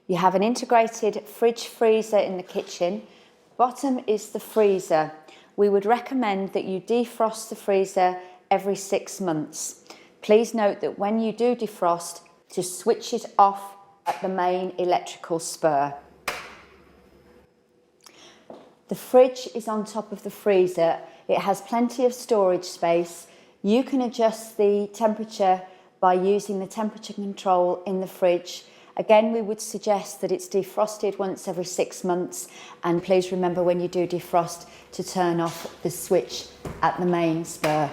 You have an integrated fridge freezer in the kitchen. Bottom is the freezer. We would recommend that you defrost the freezer every 6 months. Please note that when you do defrost, to switch it off at the main electrical spur. The fridge is on top of the freezer. It has plenty of storage space. You can adjust the temperature by using the temperature control in the fridge. Again, we would suggest that it's defrosted once every 6 months, and please remember when you do defrost to turn off the switch at the main spur.